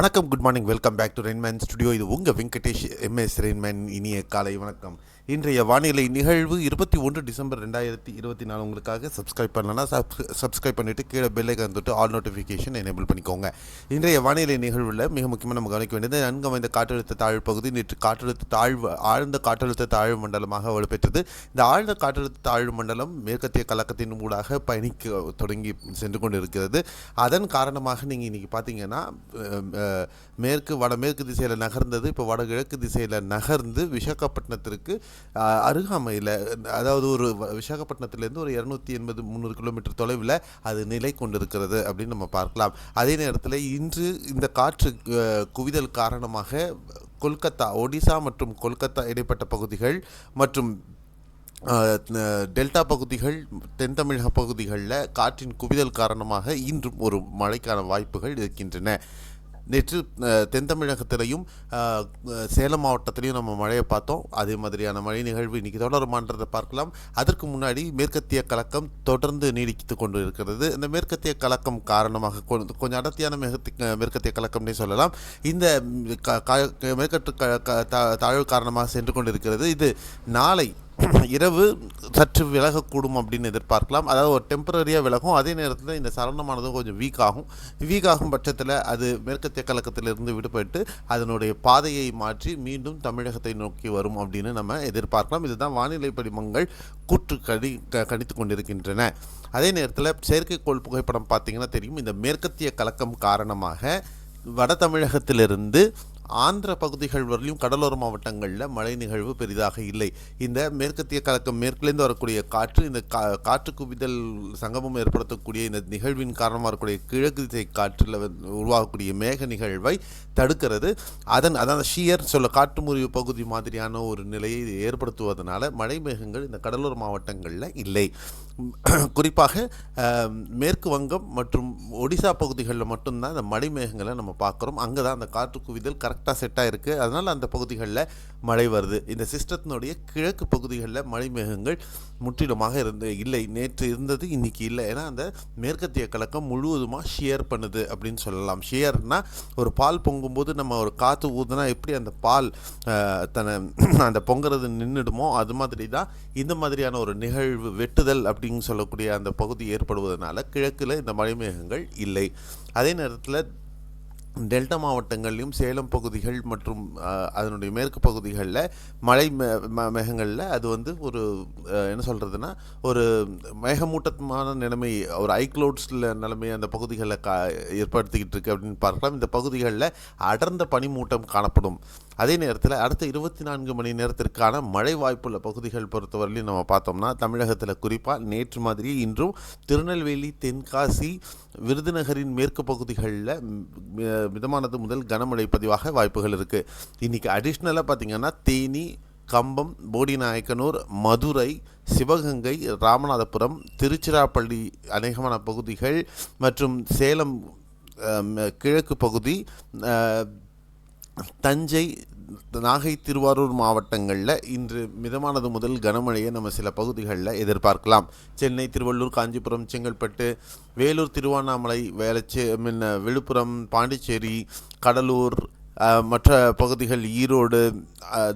வணக்கம், good morning, welcome back to Rainman studio. இது உங்கள் வெங்கடேஷ் எம்எஸ் ரெயின்மேன். இனிய காலை வணக்கம். இன்றைய வானிலை நிகழ்வு 21 டிசம்பர் 2024. உங்களுக்காக சப்ஸ்கிரைப் பண்ணலன்னா சப்ஸ்கிரைப் பண்ணிவிட்டு கீழே பெல்லைக்கன் வந்துட்டு ஆல் நோட்டிஃபிகேஷன் எனேபிள் பண்ணிக்கோங்க. இன்றைய வானிலை நிகழ்வில் மிக முக்கியமாக நம்ம கவனிக்க வேண்டியது நன்கு அமைந்த காற்றழுத்த தாழ்வு பகுதி நேற்று ஆழ்ந்த காற்றழுத்த தாழ்வு மண்டலமாக வலுப்பெற்றது. இந்த ஆழ்ந்த காற்றழுத்த தாழ்வு மண்டலம் மேற்கத்திய கலக்கத்தின் ஊடாக பயணிக்க தொடங்கி சென்று கொண்டு இருக்கிறது. அதன் காரணமாக நீங்கள் இன்றைக்கி பார்த்தீங்கன்னா வடமேற்கு திசையில் நகர்ந்தது. இப்போ வடகிழக்கு திசையில் நகர்ந்து விசாகப்பட்டினத்திற்கு அருகாமையில், அதாவது ஒரு விசாகப்பட்டினத்திலேருந்து ஒரு 280-300 கிலோமீட்டர் தொலைவில் அது நிலை கொண்டிருக்கிறது அப்படின்னு நம்ம பார்க்கலாம். அதே நேரத்தில் இன்று இந்த காற்று குவிதல் காரணமாக கொல்கத்தா, ஒடிசா மற்றும் கொல்கத்தா இடைப்பட்ட பகுதிகள் மற்றும் டெல்டா பகுதிகள், தென் தமிழக பகுதிகளில் காற்றின் குவிதல் காரணமாக இன்றும் ஒரு மழைக்கான வாய்ப்புகள் இருக்கின்றன. நேற்று தென் தமிழகத்திலையும் சேலம் மாவட்டத்திலையும் நம்ம மழையை பார்த்தோம். அதே மாதிரியான மழை நிகழ்வு இன்றைக்கி தொடருமான்றதை பார்க்கலாம். அதற்கு முன்னாடி மேற்கத்திய கலக்கம் தொடர்ந்து நீடித்து கொண்டு இருக்கிறது. இந்த மேற்கத்திய கலக்கம் காரணமாக கொஞ்சம் அடர்த்தியான மேற்கத்திய கலக்கம்னே சொல்லலாம். இந்த மேற்கட்டு தாழ்வு காரணமாக சென்று கொண்டு இருக்கிறது. இது நாளை இரவு சற்று விலகக்கூடும் அப்படின்னு எதிர்பார்க்கலாம். அதாவது ஒரு டெம்பரரியாக விலகும். அதே நேரத்தில் இந்த சலனமானதும் கொஞ்சம் வீக்காகும் பட்சத்தில் அது மேற்கத்திய கலக்கத்திலிருந்து விடுபட்டு அதனுடைய பாதையை மாற்றி மீண்டும் தமிழகத்தை நோக்கி வரும் அப்படின்னு நம்ம எதிர்பார்க்கலாம். இதுதான் வானிலை படிமங்கள் கணித்து கொண்டிருக்கின்றன. அதே நேரத்தில் செயற்கைக்கோள் புகைப்படம் பார்த்திங்கன்னா தெரியும். இந்த மேற்கத்திய கலக்கம் காரணமாக வட தமிழகத்திலிருந்து ஆந்திர பகுதிகள் வரலையும் கடலோர மாவட்டங்களில் மழை நிகழ்வு பெரிதாக இல்லை. இந்த மேற்கத்திய கலக்கம் மேற்கிலேருந்து வரக்கூடிய காற்று, இந்த காற்று குவிதல் சங்கமம் ஏற்படுத்தக்கூடிய இந்த நிகழ்வின் காரணமாக இருக்கக்கூடிய கிழக்கு திசை காற்றில் உருவாகக்கூடிய மேக நிகழ்வை தடுக்கிறது. அதான் ஷியர் காற்று முறிவு பகுதி மாதிரியான ஒரு நிலையை ஏற்படுத்துவதனால மழை மேகங்கள் இந்த கடலோர மாவட்டங்களில் இல்லை. குறிப்பாக மேற்கு வங்கம் மற்றும் ஒடிசா பகுதிகளில் மட்டும்தான் இந்த மழை மேகங்களை நம்ம பார்க்குறோம். அங்கே தான் அந்த காற்று குவிதல் கரெக்டாக செட்டாக இருக்குது. அதனால் அந்த பகுதிகளில் மழை வருது. இந்த சிஸ்டத்தினுடைய கிழக்கு பகுதிகளில் மழை மேகங்கள் முற்றிலுமாக இல்லை. நேற்று இருந்தது, இன்றைக்கி இல்லை. ஏன்னா அந்த மேற்கத்திய கலக்கம் முழுவதுமாக ஷியர் பண்ணுது அப்படின்னு சொல்லலாம். ஷியர்னால் ஒரு பால் பொங்கும்போது நம்ம ஒரு காற்று ஊதுனா எப்படி அந்த பால் அந்த பொங்குறது நின்றுடுமோ அது மாதிரி தான் இந்த மாதிரியான ஒரு நிகழ்வு, வெட்டுதல் அப்படின்னு சொல்லக்கூடிய அந்த பகுதி ஏற்படுவதனால கிழக்கில் இந்த மழை மேகங்கள் இல்லை. அதே நேரத்தில் டெல்டா மாவட்டங்கள்லையும் சேலம் பகுதிகள் மற்றும் அதனுடைய மேற்கு பகுதிகளில் மழை மேகங்களில் அது ஒரு என்ன சொல்கிறதுனா ஒரு மேகமூட்டமான நிலைமை, ஒரு ஐக்ளவுட்ஸில் நிலைமை அந்த பகுதிகளில் ஏற்படுத்திக்கிட்டு இருக்கு அப்படின்னு பார்க்கலாம். இந்த பகுதிகளில் அடர்ந்த பனிமூட்டம் காணப்படும். அதே நேரத்தில் அடுத்த 24 மணி நேரத்திற்கான மழை வாய்ப்புள்ள பகுதிகள் பொறுத்தவரையிலும் நம்ம பார்த்தோம்னா தமிழகத்தில் குறிப்பாக நேற்று மாதிரி இன்றும் திருநெல்வேலி, தென்காசி, விருதுநகரின் மேற்கு பகுதிகளில் மிதமானது முதல் கனமழை பதிவாக வாய்ப்புகள் இருக்குது. இன்றைக்கி அடிஷ்னலாக பார்த்திங்கன்னா தேனி, கம்பம், போடிநாயக்கனூர், மதுரை, சிவகங்கை, ராமநாதபுரம், திருச்சிராப்பள்ளி அநேகமான பகுதிகள் மற்றும் சேலம் கிழக்கு பகுதி, தஞ்சை, நாகை, திருவாரூர் மாவட்டங்களில் இன்று மிதமானது முதல் கனமழையை நம்ம சில பகுதிகளில் எதிர்பார்க்கலாம். சென்னை, திருவள்ளூர், காஞ்சிபுரம், செங்கல்பட்டு, வேலூர், திருவண்ணாமலை, விழுப்புரம், பாண்டிச்சேரி, கடலூர், மற்ற பகுதிகள் ஈரோடு,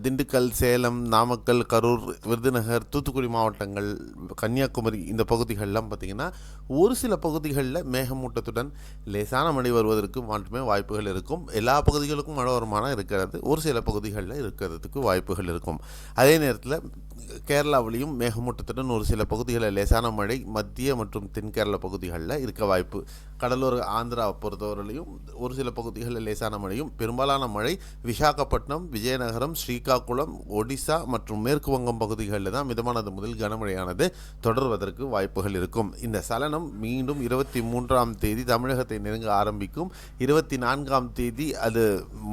திண்டுக்கல், சேலம், நாமக்கல், கரூர், விருதுநகர், தூத்துக்குடி மாவட்டங்கள், கன்னியாகுமரி, இந்த பகுதிகளெலாம் பார்த்திங்கன்னா ஒரு சில பகுதிகளில் மேகமூட்டத்துடன் லேசான மழை வருவதற்கு மட்டுமே வாய்ப்புகள் இருக்கும். எல்லா பகுதிகளுக்கும் மழை வருமானம் இருக்கிறது, ஒரு சில பகுதிகளில் இருக்கிறதுக்கு வாய்ப்புகள் இருக்கும். அதே நேரத்தில் கேரளாவிலையும் மேகமூட்டத்துடன் ஒரு சில பகுதிகளில் லேசான மழை மத்திய மற்றும் தென்கேரள பகுதிகளில் இருக்க வாய்ப்பு. கடலோர ஆந்திரா பொறுத்தவரையிலையும் ஒரு சில பகுதிகளில் லேசான மழையும், பெரும்பாலான மழை விசாகப்பட்டினம், விஜயநகரம், ஸ்ரீகாக்குளம், ஒடிசா மற்றும் மேற்கு வங்கம் பகுதிகளில் தான் மிதமானது முதல் கனமழையானது தொடர்வதற்கு வாய்ப்புகள் இருக்கும். இந்த சலனம் மீண்டும் 23ஆம் தேதி தமிழகத்தை நெருங்க ஆரம்பிக்கும். 24ஆம் தேதி அது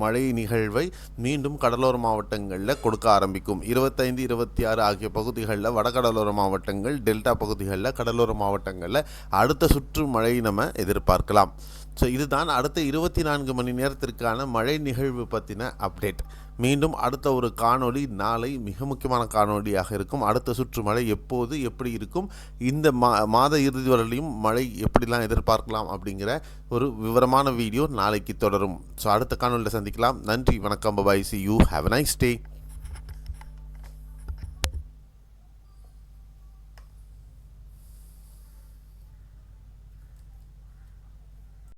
மழை நிகழ்வை மீண்டும் கடலோர மாவட்டங்களில் கொடுக்க ஆரம்பிக்கும். 25, 26 ஆகிய பகுதிகளில் வடகடலோர மாவட்டங்கள், டெல்டா பகுதிகளில், கடலோர மாவட்டங்களில் அடுத்த சுற்று மழை நம்ம எதிர்பார்க்கலாம். ஸோ இதுதான் அடுத்த 24 மணி நேரத்திற்கான மழை நிகழ்வு பற்றின அப்டேட். மீண்டும் அடுத்த ஒரு காணொளி நாளை மிக முக்கியமான காணொளியாக இருக்கும். அடுத்த சுற்று மழை எப்போது எப்படி இருக்கும், இந்த மாத இறுதி வரலையும் மழை எப்படிலாம் எதிர்பார்க்கலாம் அப்படிங்கிற ஒரு விவரமான வீடியோ நாளைக்கு தொடரும். ஸோ அடுத்த காணொலியில் சந்திக்கலாம். நன்றி, வணக்கம், bye bye, C you, have a nice day.